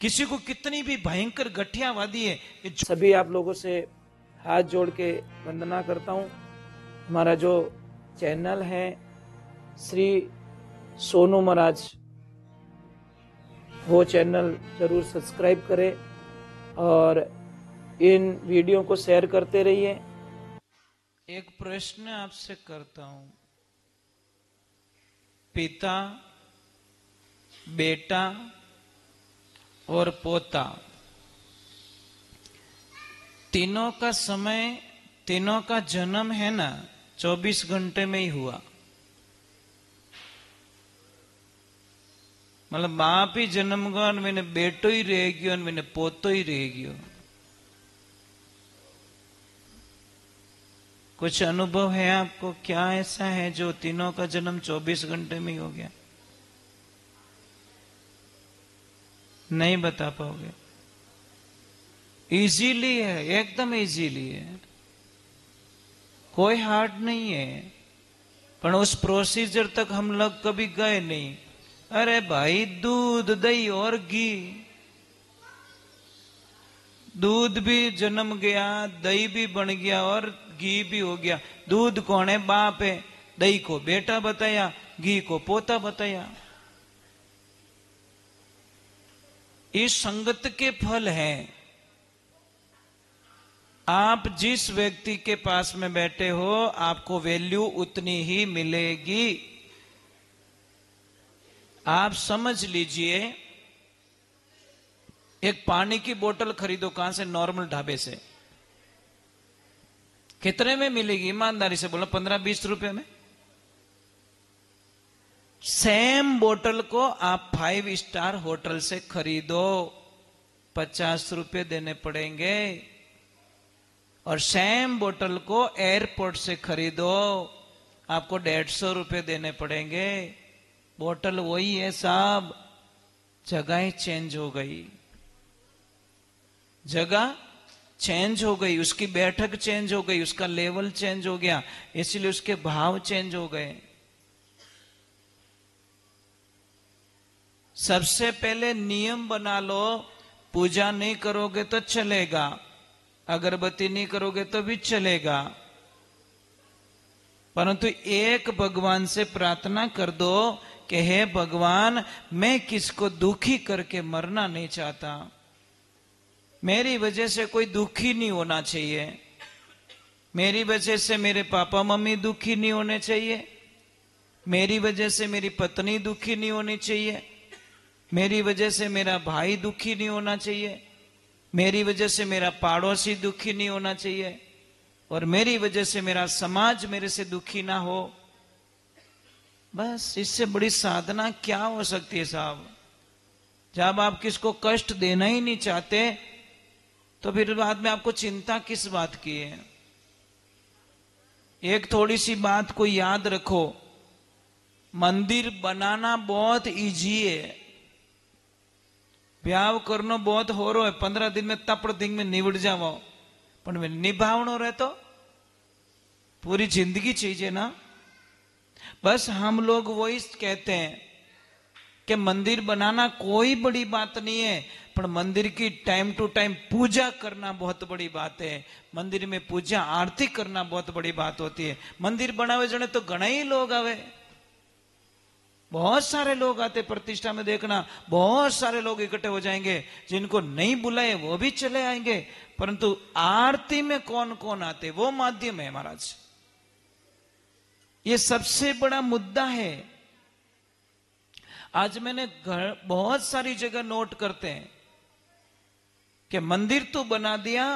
किसी को कितनी भी भयंकर गठियावादी है, सभी आप लोगों से हाथ जोड़ के वंदना करता हूँ। हमारा जो चैनल है श्री सोनू महाराज, वो चैनल जरूर सब्सक्राइब करें और इन वीडियो को शेयर करते रहिए। एक प्रश्न आपसे करता हूं, पिता, बेटा और पोता, तीनों का समय, तीनों का जन्म है ना 24 घंटे में ही हुआ। मतलब बाप ही जन्म गयो और मैंने बेटो ही रह गयो और मैंने पोतो ही रह गयो। कुछ अनुभव है आपको? क्या ऐसा है जो तीनों का जन्म 24 घंटे में ही हो गया? नहीं बता पाओगे? इजीली है, एकदम इजीली है, कोई हार्ड नहीं है, पर उस प्रोसीजर तक हम लोग कभी गए नहीं। अरे भाई, दूध, दही और घी, दूध भी जन्म गया, दही भी बन गया और घी भी हो गया। दूध कौन है? बाप है। दही को बेटा बताया, घी को पोता बताया। ये संगत के फल हैं। आप जिस व्यक्ति के पास में बैठे हो, आपको वैल्यू उतनी ही मिलेगी। आप समझ लीजिए, एक पानी की बोतल खरीदो, कहां से? नॉर्मल ढाबे से। कितने में मिलेगी? ईमानदारी से बोलो, 15-20 रुपए में। सेम बोतल को आप 5 स्टार होटल से खरीदो, 50 रुपए देने पड़ेंगे। और सेम बोतल को एयरपोर्ट से खरीदो, आपको 150 रुपए देने पड़ेंगे। बोतल वही है साहब, जगह चेंज हो गई, जगह चेंज हो गई, उसकी बैठक चेंज हो गई, उसका लेवल चेंज हो गया, इसलिए उसके भाव चेंज हो गए। सबसे पहले नियम बना लो, पूजा नहीं करोगे तो चलेगा, अगरबत्ती नहीं करोगे तो भी चलेगा, परंतु एक भगवान से प्रार्थना कर दो कि हे भगवान, मैं किसको दुखी करके मरना नहीं चाहता, मेरी वजह से कोई दुखी नहीं होना चाहिए, मेरी वजह से मेरे पापा मम्मी दुखी नहीं होने चाहिए, मेरी वजह से मेरी पत्नी दुखी नहीं होनी चाहिए, मेरी वजह से मेरा भाई दुखी नहीं होना चाहिए, मेरी वजह से मेरा पड़ोसी दुखी नहीं होना चाहिए, और मेरी वजह से मेरा समाज मेरे से दुखी ना हो। बस इससे बड़ी साधना क्या हो सकती है साहब? जब आप किसको कष्ट देना ही नहीं चाहते, तो फिर बाद में आपको चिंता किस बात की है? एक थोड़ी सी बात को याद रखो, मंदिर बनाना बहुत इजी है, ब्याह करना बहुत हो रो है, 15 दिन में तपड़ दिन में निवड़ जाओ, पर निभावनो रहे तो पूरी जिंदगी चाहिए ना। बस हम लोग वही कहते हैं कि मंदिर बनाना कोई बड़ी बात नहीं है, पर मंदिर की टाइम टू टाइम पूजा करना बहुत बड़ी बात है। मंदिर में पूजा आरती करना बहुत बड़ी बात होती है। मंदिर बनावे जने तो घना ही लोग आवे, बहुत सारे लोग आते प्रतिष्ठा में, देखना बहुत सारे लोग इकट्ठे हो जाएंगे, जिनको नहीं बुलाए वो भी चले आएंगे, परंतु आरती में कौन कौन आते, वो माध्यम है महाराज। ये सबसे बड़ा मुद्दा है। आज मैंने बहुत सारी जगह नोट करते हैं कि मंदिर तो बना दिया,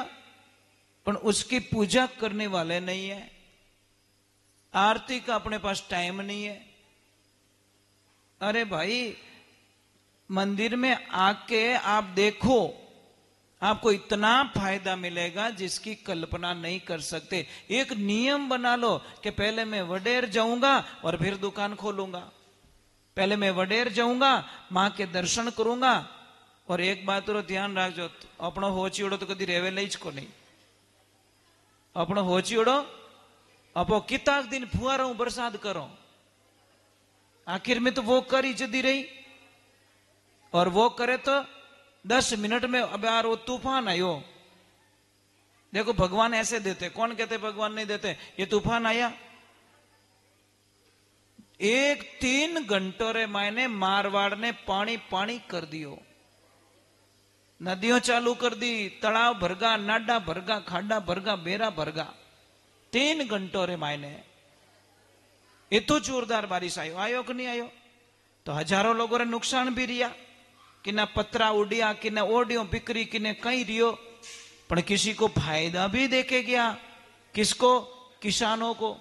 पर उसकी पूजा करने वाले नहीं है, आरती का अपने पास टाइम नहीं है। अरे भाई, मंदिर में आके आप देखो, आपको इतना फायदा मिलेगा जिसकी कल्पना नहीं कर सकते। एक नियम बना लो कि पहले मैं वडेर जाऊंगा और फिर दुकान खोलूंगा, पहले मैं वडेर जाऊंगा, मां के दर्शन करूंगा। और एक बात रो ध्यान रखो, अपनो होचीड़ो तो कदी रेवे लईज को नहीं, अपनो होचीड़ो अपो किताक दिन फुआरो बरसात करो, आखिर में तो वो कर ही जदी रही, और वो करे तो 10 मिनट में अब यार वो तूफान आयो। देखो भगवान ऐसे देते, कौन कहते भगवान नहीं देते? ये तूफान आया, 3 घंटों रे मायने मारवाड़ ने पानी पानी कर दियो, नदियों चालू कर दी, तलाव भरगा, नाडा भरगा, खाडा भरगा, बेरा भरगा, 3 घंटों रे मायने। ये तो जोरदार बारिश आयो कि नहीं आयो? तो हजारों लोगों रे नुकसान भी रिया, कि ना पत्रा उड़िया, कि ना ओडियो बिक्री, कि ने कहीं रियो, पर किसी को फायदा भी देके गया। किसको? किसानों को।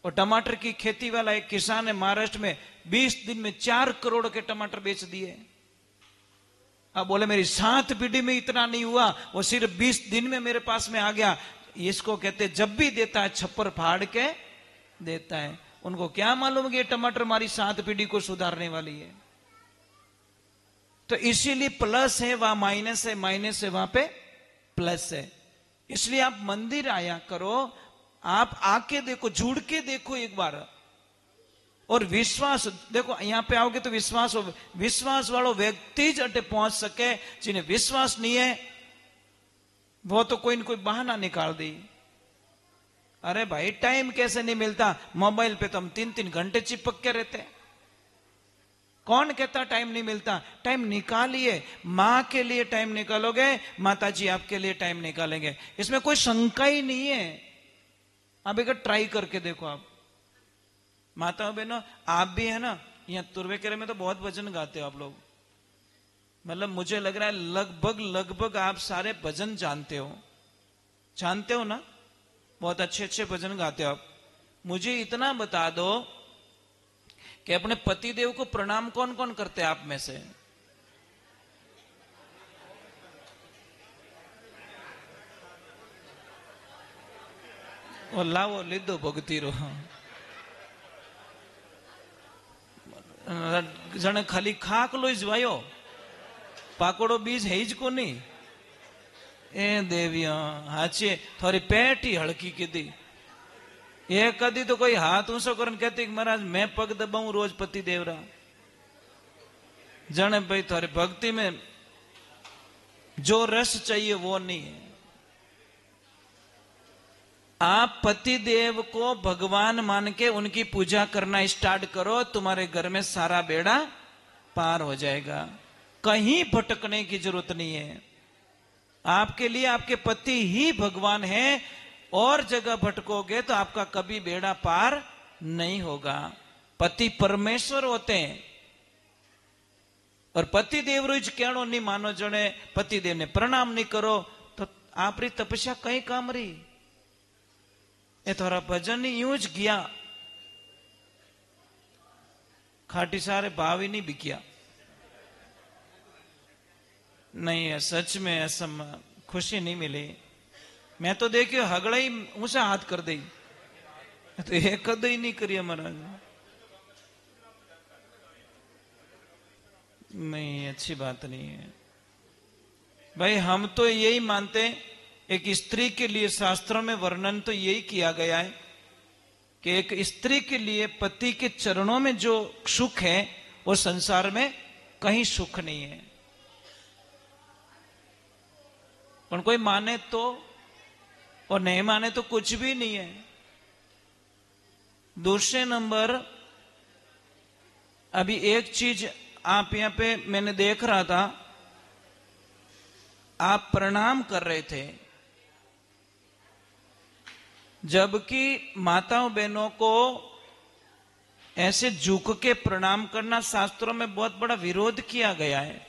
और टमाटर की खेती वाला एक किसान है महाराष्ट्र में, 20 दिन में 4 करोड़ के टमाटर बेच दिए। अब बोले मेरी 7 पीढ़ी में इतना नहीं हुआ, वो सिर्फ 20 दिन में मेरे पास में आ गया। इसको कहते जब भी देता है छप्पर फाड़ के देता है। उनको क्या मालूम कि ये टमाटर हमारी 7 पीढ़ी को सुधारने वाली है। तो इसीलिए प्लस है वहां माइनस है, माइनस है वहां पे प्लस है। इसलिए आप मंदिर आया करो, आप आके देखो, जुड़ के देखो एक बार, और विश्वास देखो। यहां पे आओगे तो विश्वास हो, विश्वास वालों व्यक्ति ज अटे पहुंच सके। जिन्हें विश्वास नहीं है वो तो कोई न कोई बहाना निकाल दी। अरे भाई टाइम कैसे नहीं मिलता? मोबाइल पे तो हम 3-3 घंटे चिपक के रहते हैं। कौन कहता टाइम नहीं मिलता? टाइम निकालिए, मां के लिए टाइम निकालोगे, माताजी आपके लिए टाइम निकालेंगे, इसमें कोई शंका ही नहीं है। आप एक ट्राई करके देखो। आप माताओं बहनों, आप भी है ना, यहाँ तुर्वेकेरे में तो बहुत भजन गाते हो आप लोग। मतलब मुझे लग रहा है लगभग आप सारे भजन जानते हो ना? बहुत अच्छे अच्छे भजन गाते हो आप। मुझे इतना बता दो कि अपने पति देव को प्रणाम कौन कौन करते हैं आप में से? लावो लीधो भक्ति रो जने खाली खाकलो ज वायो, पाकोड़ो बीज है ज कोनी। ए देविया हाचे थोड़ी पेट ही हड़की कीधी। ये कदी तो कोई हाथ ऊंचो करन कहती कि महाराज मैं पग दबाऊं रोज पति देवरा। जाने भाई थारी भक्ति में जो रस चाहिए वो नहीं है। आप पति देव को भगवान मान के उनकी पूजा करना स्टार्ट करो, तुम्हारे घर में सारा बेड़ा पार हो जाएगा। कहीं भटकने की जरूरत नहीं है। आपके लिए आपके पति ही भगवान है, और जगह भटकोगे तो आपका कभी बेड़ा पार नहीं होगा। पति परमेश्वर होते हैं, और पति देव रोज कहनो नहीं मानो, जने पति देव ने प्रणाम नहीं करो तो आप री तपस्या कहीं काम रही। ये थोड़ा भजन यूं ज गया, खाटी सारे भाव ही नहीं बिकिया। नहीं है, सच में ऐसा खुशी नहीं मिली। मैं तो देखियो हगड़ा ही ऊंचा हाथ कर दी, तो ये कद ही नहीं करिए महाराज। नहीं, अच्छी बात नहीं है भाई। हम तो यही मानते हैं, एक स्त्री के लिए शास्त्रों में वर्णन तो यही किया गया है कि एक स्त्री के लिए पति के चरणों में जो सुख है वो संसार में कहीं सुख नहीं है। पर कोई माने तो और नहीं माने तो कुछ भी नहीं है। दूसरे नंबर, अभी एक चीज आप यहां पे मैंने देख रहा था, आप प्रणाम कर रहे थे, जबकि माताओं बहनों को ऐसे झुक के प्रणाम करना शास्त्रों में बहुत बड़ा विरोध किया गया है।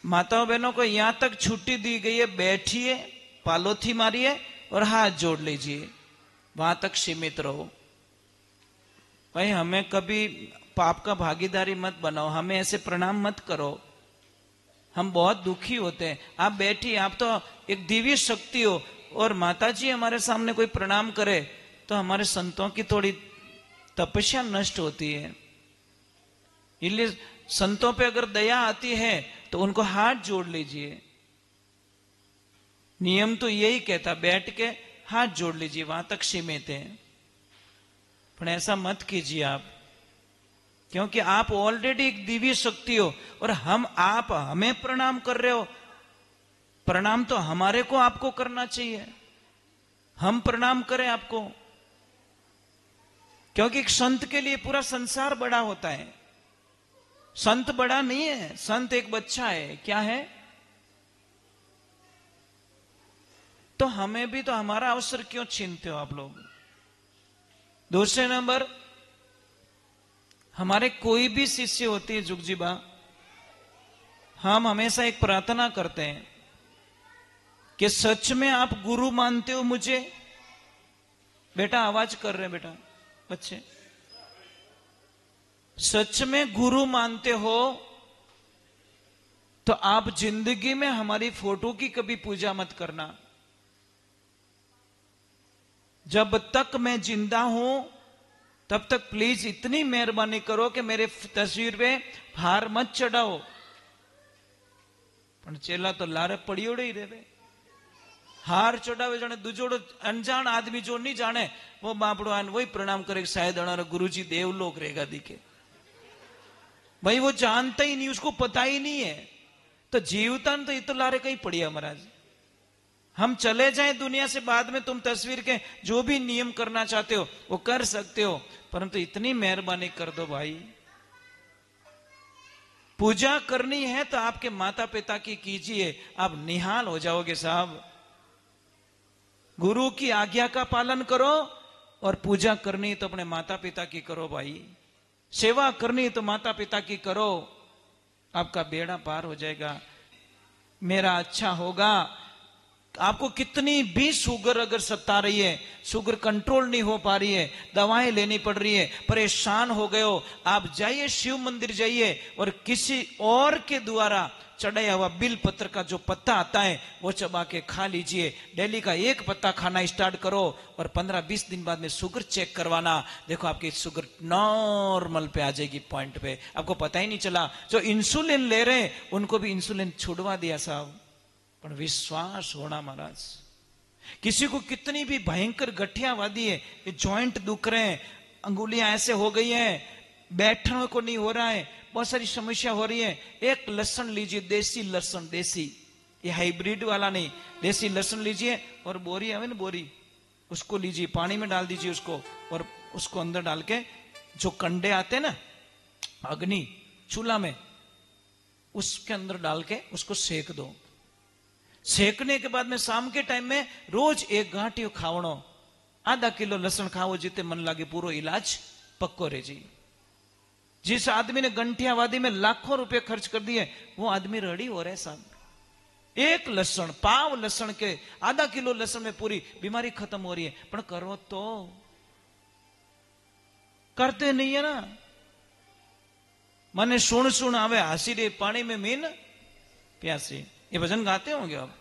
माताओं बहनों को यहां तक छुट्टी दी गई है, बैठिए, पालोथी मारिए और हाथ जोड़ लीजिए, वहां तक सीमित रहो। भाई हमें कभी पाप का भागीदारी मत बनाओ, हमें ऐसे प्रणाम मत करो, हम बहुत दुखी होते हैं। आप बैठिए, आप तो एक दिव्य शक्ति हो, और माताजी हमारे सामने कोई प्रणाम करे तो हमारे संतों की थोड़ी तपस्या नष्ट होती है। इसलिए संतों पे अगर दया आती है तो उनको हाथ जोड़ लीजिए। नियम तो यही कहता, बैठ के हाथ जोड़ लीजिए, वहां तक सीमित है। पर ऐसा मत कीजिए आप क्योंकि आप ऑलरेडी एक दिव्य शक्ति हो और आप हमें प्रणाम कर रहे हो। प्रणाम तो हमारे को आपको करना चाहिए, हम प्रणाम करें आपको। क्योंकि एक संत के लिए पूरा संसार बड़ा होता है, संत बड़ा नहीं है, संत एक बच्चा है। क्या है? तो हमें भी तो हमारा अवसर क्यों छीनते हो आप लोग? दूसरे नंबर, हमारे कोई भी शिष्य होती है जुगजीबा, हम हमेशा एक प्रार्थना करते हैं कि सच में आप गुरु मानते हो मुझे? बेटा आवाज कर रहे हैं बेटा बच्चे, सच में गुरु मानते हो तो आप जिंदगी में हमारी फोटो की कभी पूजा मत करना। जब तक मैं जिंदा हूं तब तक प्लीज इतनी मेहरबानी करो कि मेरे तस्वीर पे हार मत चढ़ाओ। पण चेला तो लारे पड़ियोड़े ही रे, हार चढ़ावे जाने दूजोड़ो अनजान आदमी जो नहीं जाने वो बापड़ो आन वही प्रणाम करे, शायद अनारा गुरुजी देवलोक रहेगा दिखे। भाई वो जानता ही नहीं, उसको पता ही नहीं है। तो जीवता तो ये तो लारे कहीं पड़िया महाराज। हम चले जाएं दुनिया से, बाद में तुम तस्वीर के जो भी नियम करना चाहते हो वो कर सकते हो, परंतु इतनी मेहरबानी कर दो भाई। पूजा करनी है तो आपके माता पिता की कीजिए, आप निहाल हो जाओगे साहब। गुरु की आज्ञा का पालन करो और पूजा करनी है तो अपने माता पिता की करो भाई। सेवा करनी है तो माता पिता की करो, आपका बेड़ा पार हो जाएगा, मेरा अच्छा होगा। आपको कितनी भी शुगर अगर सता रही है, शुगर कंट्रोल नहीं हो पा रही है, दवाएं लेनी पड़ रही है, परेशान हो गए हो, आप जाइए शिव मंदिर जाइए और किसी और के द्वारा चढ़ाया हुआ बिल पत्र का जो पत्ता आता है वो चबा के खा लीजिए। डेली का एक पत्ता खाना स्टार्ट करो और 15-20 दिन बाद में शुगर चेक करवाना, देखो आपकी शुगर नॉर्मल पे आ जाएगी, पॉइंट पे, आपको पता ही नहीं चला। जो इंसुलिन ले रहे हैं उनको भी इंसुलिन छुड़वा दिया साहब। पर विश्वास होना महाराज। किसी को कितनी भी भयंकर गठियावादी है, ये जॉइंट दुख रहे हैं, अंगुलियां ऐसे हो गई हैं, बैठने को नहीं हो रहा है, बहुत सारी समस्या हो रही है, एक लहसुन लीजिए, देसी लहसुन, देसी, ये हाइब्रिड वाला नहीं, देसी लहसुन लीजिए और बोरी है ना बोरी, उसको लीजिए, पानी में डाल दीजिए उसको, और उसको अंदर डाल के जो कंडे आते हैं ना अग्नि चूल्हा में, उसके अंदर डाल के उसको सेक दो। सेकने के बाद में शाम के टाइम में रोज एक गांठियो खावणो, आधा किलो लहसुन खाओ, जिते मन लागे पूरो इलाज पक्को रहे जी। जिस आदमी ने गंठियावादी में लाखों रुपए खर्च कर दिए वो आदमी रेडी हो रहे साहब। एक लहसुन, पाव लहसुन के, आधा किलो लहसुन में पूरी बीमारी खत्म हो रही है। पर करो तो, करते नहीं है ना। मने सुन सुन आवे हासी रे पानी में मीन प्यासी, ये भजन गाते होंगे आप,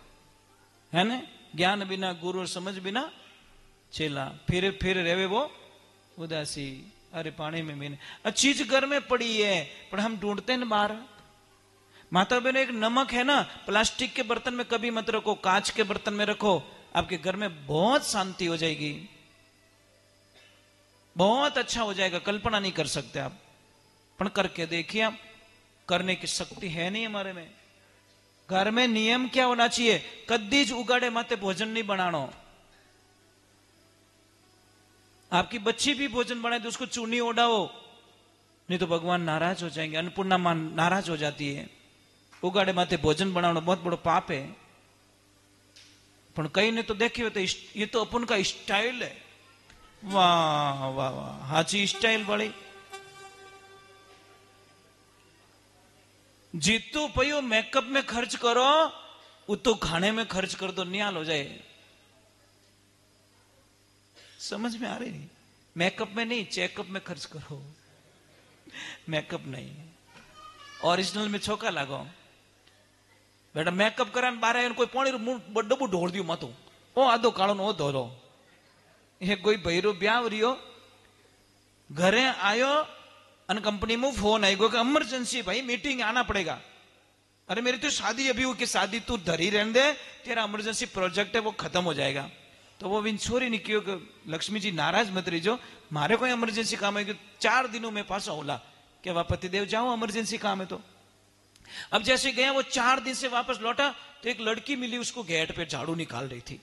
है ना? ज्ञान बिना गुरु और समझ बिना चेला, फिर रेवे वो उदासी, अरे पानी में मीन। चीज घर में पड़ी है पर हम ढूंढते हैं बाहर। माता बहन, एक नमक है ना, प्लास्टिक के बर्तन में कभी मत रखो, कांच के बर्तन में रखो, आपके घर में बहुत शांति हो जाएगी, बहुत अच्छा हो जाएगा, कल्पना नहीं कर सकते आप। पर करके देखिए आप, करने की शक्ति है नहीं हमारे में। घर में नियम क्या होना चाहिए? कद्दी ज उगाड़े माते भोजन नहीं बनानो। आपकी बच्ची भी भोजन बनाए तो उसको चूनी ओढ़ाओ, नहीं तो भगवान नाराज हो जाएंगे, अन्नपूर्णा मां नाराज हो जाती है। उगाड़े माते भोजन बनाना बहुत बड़ो पाप है। पर कई ने तो देखिए तो ये तो अपन का स्टाइल है। वाह वाह वाह, हाची स्टाइल बड़ी। जीतू पयो मेकअप में खर्च करो, उतो खाने में खर्च कर दो, निहाल हो जाए। समझ में आ रही? मेकअप में नहीं, चेकअप में खर्च करो, मेकअप नहीं, ओरिजिनल में छोका लागो। बेटा मेकअप करा बारे कोई पानी डब्बू ढोल दियो मत, ओ आधो कालो नो धोरो। ये कोई भैरो ब्याह रियो, घरे आयो अन कंपनी में फोन आई गो कि इमरजेंसी भाई मीटिंग आना पड़ेगा। अरे मेरी तो शादी अभी हुई कि शादी तू धरी रहने दे, तेरा इमरजेंसी प्रोजेक्ट है वो खत्म हो जाएगा। तो वो विंछोरी ने कहो कि लक्ष्मी जी नाराज मत रहीजो, मारे कोई इमरजेंसी काम है कि 4 दिनों में पास होला, कि वह पतिदेव जाओ, इमरजेंसी काम है। तो अब जैसे गया, वो 4 दिन से वापस लौटा तो एक लड़की मिली, उसको गेट पे झाड़ू निकाल रही थी।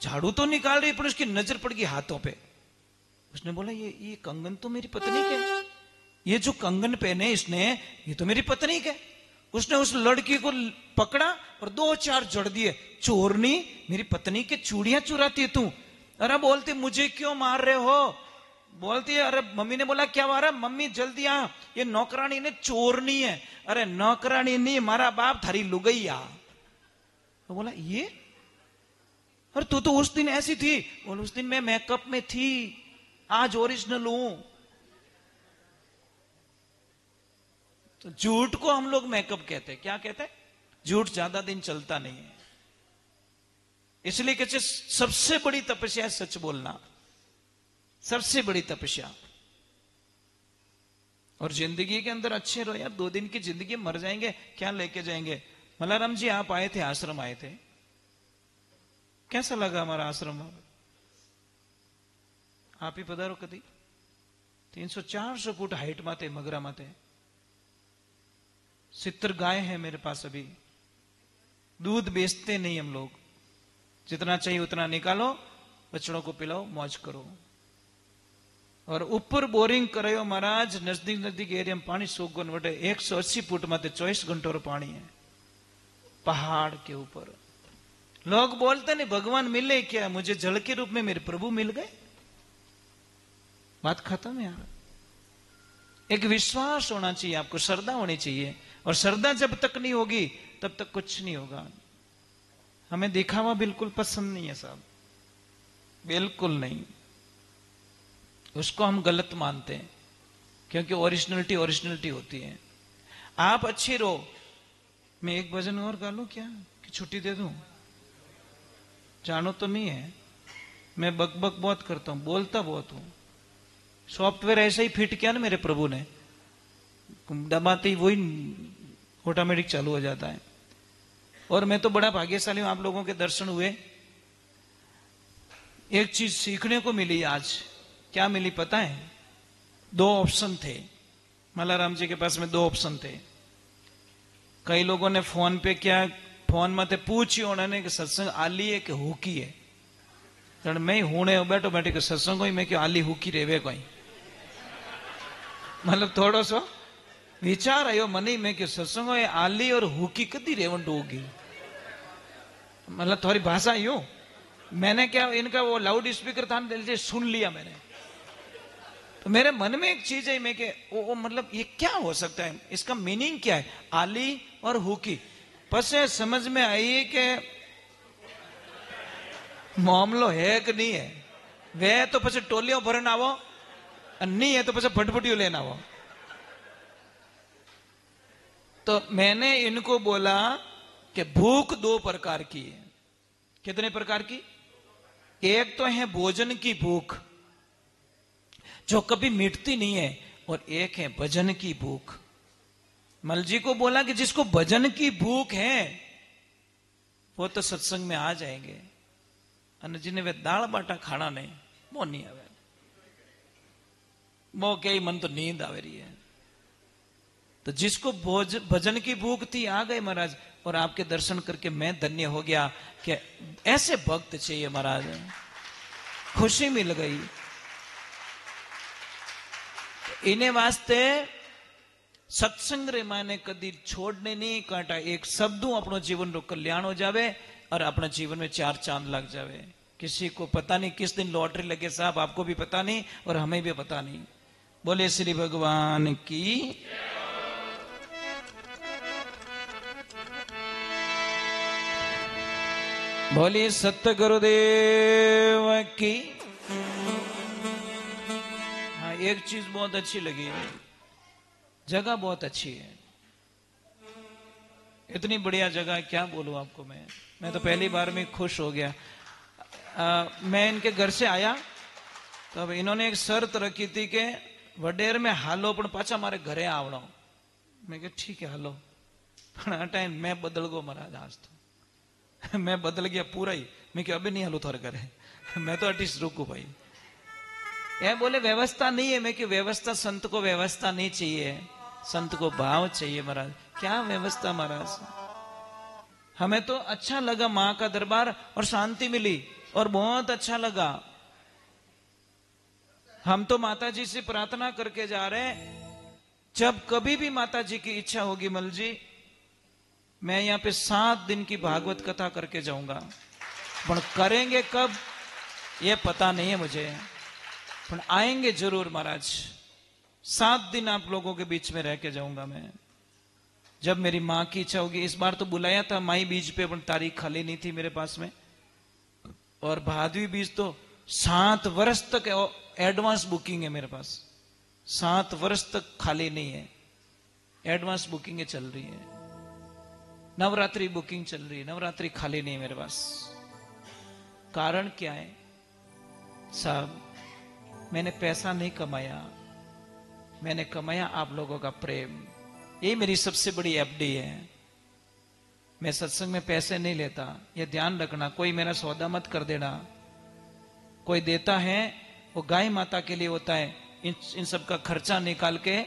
झाड़ू तो निकाल रही, पर उसकी नजर पड़ गई हाथों पे। उसने बोला ये कंगन तो मेरी पत्नी के, ये जो कंगन पहने इसने, ये तो मेरी पत्नी के। उसने उस लड़की को पकड़ा और 2-4 जड़ दिए। चोरनी, मेरी पत्नी के चूड़ियां चुराती है तू। अरे बोलती मुझे क्यों मार रहे हो? बोलती है अरे मम्मी ने बोला क्या मारा? मम्मी जल्दी आ, ये नौकरानी ने चोरनी है। अरे नौकरानी नहीं, मारा बाप थारी लुगैया। तो बोला ये, अरे तू तो उस दिन ऐसी थी। बोल उस दिन मैं मेकअप में थी, आज ओरिजिनल हूं। तो झूठ को हम लोग मेकअप कहते हैं। क्या कहते हैं? झूठ ज्यादा दिन चलता नहीं है, इसलिए कहते सबसे बड़ी तपस्या है सच बोलना, सबसे बड़ी तपस्या। और जिंदगी के अंदर अच्छे रहो यार। 2 दिन की जिंदगी, मर जाएंगे, क्या लेके जाएंगे? मल्लाराम जी आप आए थे, आश्रम आए थे, कैसा लगा हमारा आश्रम? आप ही पधारो कभी। 300-400 फुट हाइट माते, मगरा माते। 70 गाय है मेरे पास। अभी दूध बेचते नहीं हम लोग, जितना चाहिए उतना निकालो, बच्चों को पिलाओ, मौज करो। और ऊपर बोरिंग करायो महाराज, नजदीक नजदीक एरिया में पानी सूख गो वटे। 180 फुट माते 24 घंटों रो पानी है, पहाड़ के ऊपर। लोग बोलते नहीं भगवान मिले क्या? मुझे जल के रूप में मेरे प्रभु मिल गए। बात खत्म यार। एक विश्वास होना चाहिए आपको, श्रद्धा होनी चाहिए। और श्रद्धा जब तक नहीं होगी तब तक कुछ नहीं होगा। हमें दिखावा बिल्कुल पसंद नहीं है साहब, बिल्कुल नहीं। उसको हम गलत मानते हैं, क्योंकि ओरिजिनलिटी ओरिजिनलिटी होती है। आप अच्छे रहो। मैं एक भजन और गा लूं क्या, कि छुट्टी दे दूं? जानो तो नहीं है, मैं बकबक बहुत करता हूं, बोलता बहुत हूं। सॉफ्टवेयर ऐसा ही फिट किया ना मेरे प्रभु ने, दबाते ही वही ऑटोमेटिक चालू हो जाता है। और मैं तो बड़ा भाग्यशाली हूं, आप लोगों के दर्शन हुए। एक चीज सीखने को मिली आज। क्या मिली पता है? 2 ऑप्शन थे मल्लाराम जी के पास में, 2 ऑप्शन थे। कई लोगों ने फोन पे क्या, फोन में पूछी उन्होंने कि सत्संग आली है कि हुकी है। तो मैं हूने बैठो बैठे के सत्संग ही मैं क्यों आली हुकी रेवे कोई, मतलब थोड़ो सो विचार आयो मनी में कि सत्संग आली और हुकी कदी रेवंट होगी, मतलब थोड़ी भाषा यूं। मैंने क्या इनका वो लाउड स्पीकर था, सुन लिया मैंने। तो मेरे मन में एक चीज है, मैं कि वो मतलब ये क्या हो सकता है, इसका मीनिंग क्या है, आली और हुकी। पसे समझ में आई कि मामलो है कि नहीं है। वे तो पसे टोलियों भरन आवो, नहीं है तो पसे फटफटियों लेना आवो। तो मैंने इनको बोला कि भूख 2 प्रकार की है। कितने प्रकार की? एक तो है भोजन की भूख, जो कभी मिटती नहीं है, और एक है भजन की भूख। मल जी को बोला कि जिसको भजन की भूख है वो तो सत्संग में आ जाएंगे, और जिन्हें वे दाल बाटा खाना नहीं, वो नहीं आवे। वो कई मन तो नींद आवे रही है। तो जिसको भजन की भूख थी आ गए महाराज। और आपके दर्शन करके मैं धन्य हो गया कि ऐसे भक्त चाहिए महाराज, खुशी मिल गई। इन्हें वास्ते सत्संग रे माने कदी छोड़ने नहीं काटा। एक शब्दों अपनो जीवन रो कल्याण हो जावे और अपने जीवन में 4 चांद लग जावे। किसी को पता नहीं किस दिन लॉटरी लगे साहब, आपको भी पता नहीं और हमें भी पता नहीं। बोले श्री भगवान की। बोली सत्य गुरुदेव की। हाँ, एक चीज बहुत अच्छी लगी, जगह बहुत अच्छी है। इतनी बढ़िया जगह, क्या बोलूं आपको। मैं तो पहली बार में खुश हो गया। मैं इनके घर से आया तो अब इन्होंने एक शर्त रखी थी कि वडेर में हालो पण पाछा मारे घरे आवड़ो। मैं कहा ठीक है हालो, पर टाइम मैं बदल गो महाराज। आज तो मैं बदल गया पूरा ही। मैं क्या अभी नहीं हालू थारे घरे, मैं तो अटिस रुकू भाई। यह बोले व्यवस्था नहीं है। मैं कि व्यवस्था, संत को व्यवस्था नहीं चाहिए, संत को भाव चाहिए महाराज। क्या व्यवस्था महाराज? हमें तो अच्छा लगा मां का दरबार और शांति मिली और बहुत अच्छा लगा। हम तो माता जी से प्रार्थना करके जा रहे हैं, जब कभी भी माता जी की इच्छा होगी मल जी, मैं यहां पे 7 दिन की भागवत कथा करके जाऊंगा। पर करेंगे कब ये पता नहीं है मुझे, पर आएंगे जरूर महाराज। 7 दिन आप लोगों के बीच में रह के जाऊंगा मैं, जब मेरी मां की इच्छा होगी। इस बार तो बुलाया था माई बीज पे, पर तारीख खाली नहीं थी मेरे पास में। और भादवी बीज तो 7 वर्ष तक एडवांस बुकिंग है मेरे पास, 7 वर्ष तक खाली नहीं है, एडवांस बुकिंग चल रही है। नवरात्रि बुकिंग चल रही है, नवरात्रि खाली नहीं है मेरे पास। कारण क्या है साहब? मैंने पैसा नहीं कमाया, मैंने कमाया आप लोगों का प्रेम। यही मेरी सबसे बड़ी एफडी है। मैं सत्संग में पैसे नहीं लेता, ये ध्यान रखना। कोई मेरा सौदा मत कर देना। कोई देता है वो गाय माता के लिए होता है। इन सब का खर्चा निकाल के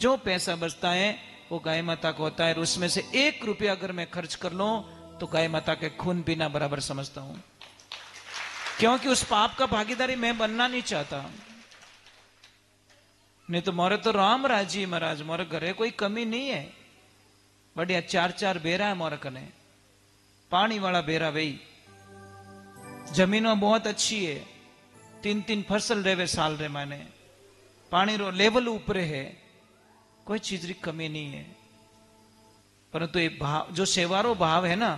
जो पैसा बचता है वो गाय माता को होता है। और उसमें से 1 रुपया अगर मैं खर्च कर लूं तो गाय माता के खून पीना बराबर समझता हूं, क्योंकि उस पाप का भागीदारी मैं बनना नहीं चाहता। नहीं तो मोरे तो राम राजी महाराज, मोरे घरे कोई कमी नहीं है। बढ़िया 4-4 बेरा है मोरे कने, पानी वाला बेरा भाई। जमीनों बहुत अच्छी है, 3-3 फसल रेवे साल रे माने, पानी रो लेवल ऊपरे है, कोई चीज की कमी नहीं है। परंतु ये भाव, जो सेवारो भाव है ना,